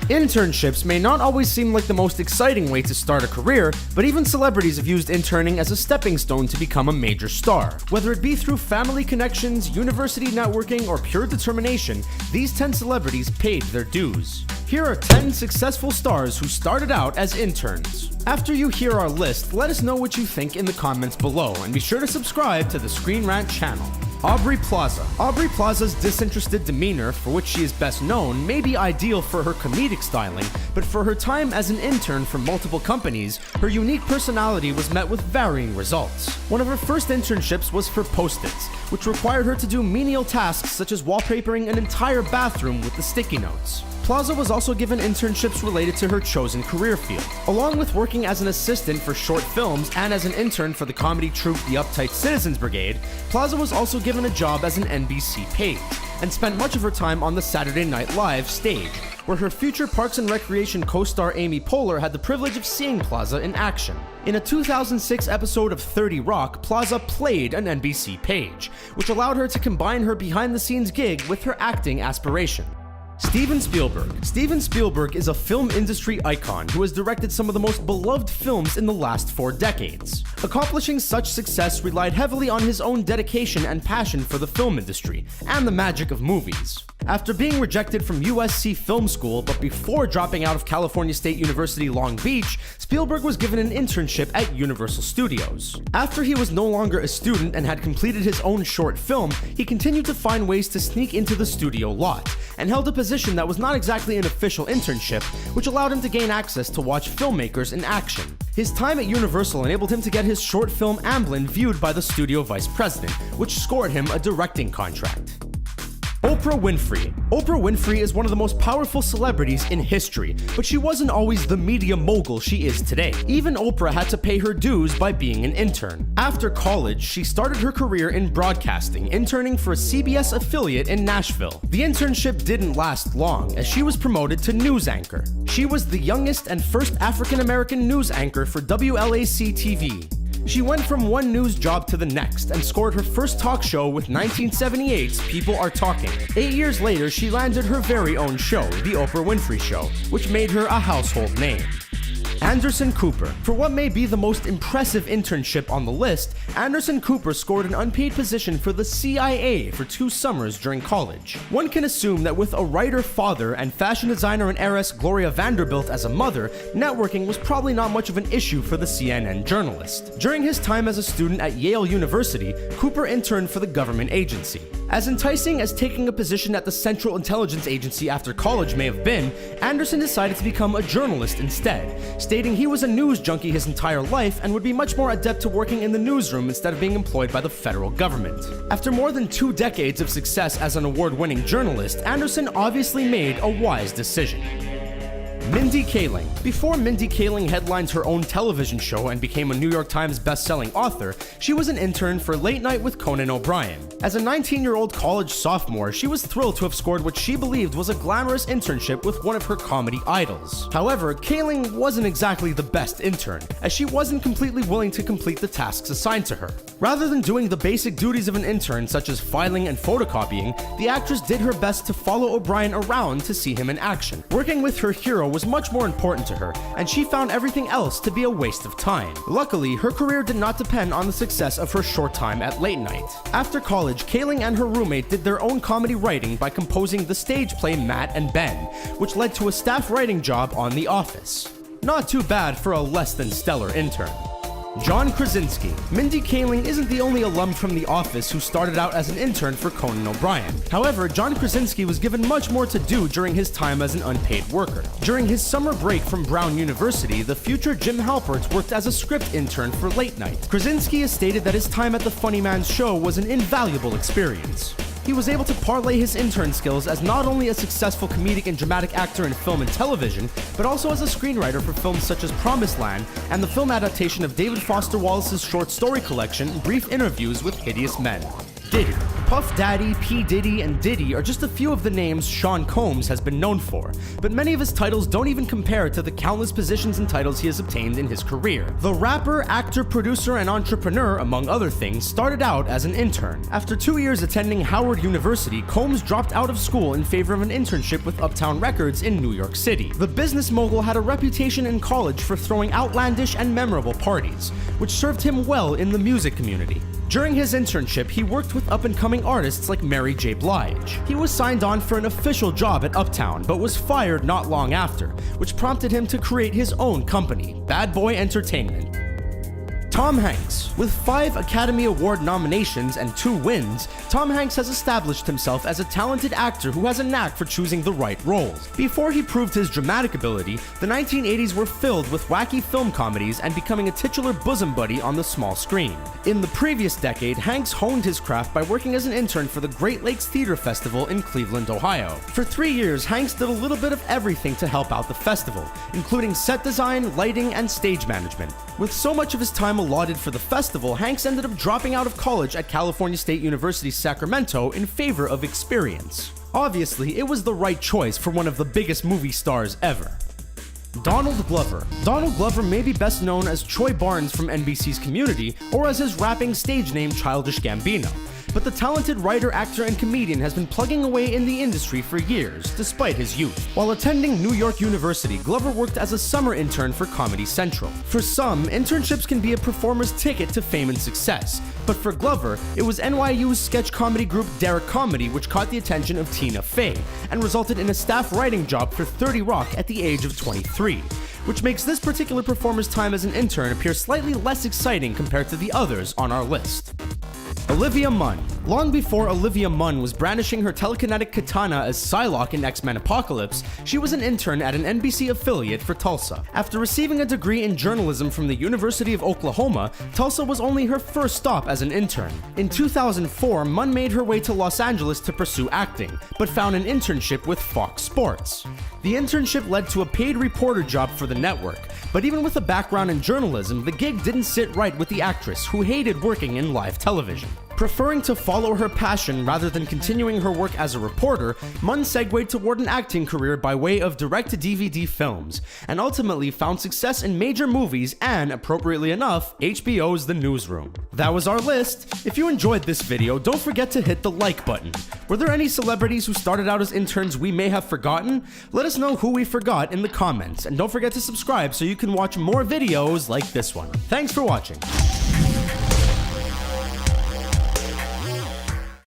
Internships may not always seem like the most exciting way to start a career, but even celebrities have used interning as a stepping stone to become a major star. Whether it be through family connections, university networking, or pure determination, these 10 celebrities paid their dues. Here are 10 successful stars who started out as interns. After you hear our list, let us know what you think in the comments below, and be sure to subscribe to the Screen Rant channel. Aubrey Plaza. Aubrey Plaza's disinterested demeanor, for which she is best known, may be ideal for her comedic styling, but for her time as an intern for multiple companies, her unique personality was met with varying results. One of her first internships was for Post-its, which required her to do menial tasks such as wallpapering an entire bathroom with the sticky notes. Plaza was also given internships related to her chosen career field. Along with working as an assistant for short films and as an intern for the comedy troupe The Uptight Citizens Brigade, Plaza was also given a job as an NBC page, and spent much of her time on the Saturday Night Live stage, where her future Parks and Recreation co-star Amy Poehler had the privilege of seeing Plaza in action. In a 2006 episode of 30 Rock, Plaza played an NBC page, which allowed her to combine her behind-the-scenes gig with her acting aspiration. Steven Spielberg. Steven Spielberg is a film industry icon who has directed some of the most beloved films in the last 4 decades. Accomplishing such success relied heavily on his own dedication and passion for the film industry and the magic of movies. After being rejected from USC Film School, but before dropping out of California State University Long Beach, Spielberg was given an internship at Universal Studios. After he was no longer a student and had completed his own short film, he continued to find ways to sneak into the studio lot, and held a position that was not exactly an official internship, which allowed him to gain access to watch filmmakers in action. His time at Universal enabled him to get his short film Amblin viewed by the studio vice president, which scored him a directing contract. Oprah Winfrey. Oprah Winfrey is one of the most powerful celebrities in history, but she wasn't always the media mogul she is today. Even Oprah had to pay her dues by being an intern. After college, she started her career in broadcasting, interning for a CBS affiliate in Nashville. The internship didn't last long, as she was promoted to news anchor. She was the youngest and first African-American news anchor for WLAC TV. She went from one news job to the next and scored her first talk show with 1978's People Are Talking. 8 years later, she landed her very own show, The Oprah Winfrey Show, which made her a household name. Anderson Cooper. For what may be the most impressive internship on the list, Anderson Cooper scored an unpaid position for the CIA for 2 summers during college. One can assume that with a writer father and fashion designer and heiress Gloria Vanderbilt as a mother, networking was probably not much of an issue for the CNN journalist. During his time as a student at Yale University, Cooper interned for the government agency. As enticing as taking a position at the Central Intelligence Agency after college may have been, Anderson decided to become a journalist instead, stating he was a news junkie his entire life and would be much more adept to working in the newsroom instead of being employed by the federal government. After more than 2 decades of success as an award-winning journalist, Anderson obviously made a wise decision. Mindy Kaling. Before Mindy Kaling headlined her own television show and became a New York Times best-selling author, she was an intern for Late Night with Conan O'Brien. As a 19-year-old college sophomore, she was thrilled to have scored what she believed was a glamorous internship with one of her comedy idols. However, Kaling wasn't exactly the best intern, as she wasn't completely willing to complete the tasks assigned to her. Rather than doing the basic duties of an intern such as filing and photocopying, the actress did her best to follow O'Brien around to see him in action. Working with her hero was much more important to her, and she found everything else to be a waste of time. Luckily, her career did not depend on the success of her short time at Late Night. After college, Kaling and her roommate did their own comedy writing by composing the stage play Matt and Ben, which led to a staff writing job on The Office. Not too bad for a less than stellar intern. John Krasinski. Mindy Kaling isn't the only alum from The Office who started out as an intern for Conan O'Brien. However, John Krasinski was given much more to do during his time as an unpaid worker. During his summer break from Brown University, the future Jim Halpert worked as a script intern for Late Night. Krasinski has stated that his time at the Funny Man's Show was an invaluable experience. He was able to parlay his intern skills as not only a successful comedic and dramatic actor in film and television, but also as a screenwriter for films such as Promised Land and the film adaptation of David Foster Wallace's short story collection, Brief Interviews with Hideous Men. Diddy. Puff Daddy, P. Diddy, and Diddy are just a few of the names Sean Combs has been known for, but many of his titles don't even compare to the countless positions and titles he has obtained in his career. The rapper, actor, producer, and entrepreneur, among other things, started out as an intern. After 2 years attending Howard University, Combs dropped out of school in favor of an internship with Uptown Records in New York City. The business mogul had a reputation in college for throwing outlandish and memorable parties, which served him well in the music community. During his internship, he worked with up-and-coming artists like Mary J. Blige. He was signed on for an official job at Uptown, but was fired not long after, which prompted him to create his own company, Bad Boy Entertainment. Tom Hanks. With 5 Academy Award nominations and 2 wins, Tom Hanks has established himself as a talented actor who has a knack for choosing the right roles. Before he proved his dramatic ability, the 1980s were filled with wacky film comedies and becoming a titular bosom buddy on the small screen. In the previous decade, Hanks honed his craft by working as an intern for the Great Lakes Theater Festival in Cleveland, Ohio. For 3 years, Hanks did a little bit of everything to help out the festival, including set design, lighting, and stage management. With so much of his time allotted for the festival, Hanks ended up dropping out of college at California State University, Sacramento in favor of experience. Obviously, it was the right choice for one of the biggest movie stars ever. Donald Glover. Donald Glover may be best known as Troy Barnes from NBC's Community, or as his rapping stage name Childish Gambino. But the talented writer, actor, and comedian has been plugging away in the industry for years, despite his youth. While attending New York University, Glover worked as a summer intern for Comedy Central. For some, internships can be a performer's ticket to fame and success, but for Glover, it was NYU's sketch comedy group Derek Comedy which caught the attention of Tina Fey, and resulted in a staff writing job for 30 Rock at the age of 23. Which makes this particular performer's time as an intern appear slightly less exciting compared to the others on our list. Olivia Munn. Long before Olivia Munn was brandishing her telekinetic katana as Psylocke in X-Men Apocalypse, she was an intern at an NBC affiliate for Tulsa. After receiving a degree in journalism from the University of Oklahoma, Tulsa was only her first stop as an intern. In 2004, Munn made her way to Los Angeles to pursue acting, but found an internship with Fox Sports. The internship led to a paid reporter job for the network, but even with a background in journalism, the gig didn't sit right with the actress, who hated working in live television. Preferring to follow her passion rather than continuing her work as a reporter, Munn segued toward an acting career by way of direct-to-DVD films, and ultimately found success in major movies and, appropriately enough, HBO's The Newsroom. That was our list. If you enjoyed this video, don't forget to hit the like button. Were there any celebrities who started out as interns we may have forgotten? Let us know who we forgot in the comments, and don't forget to subscribe so you can watch more videos like this one. Thanks for watching.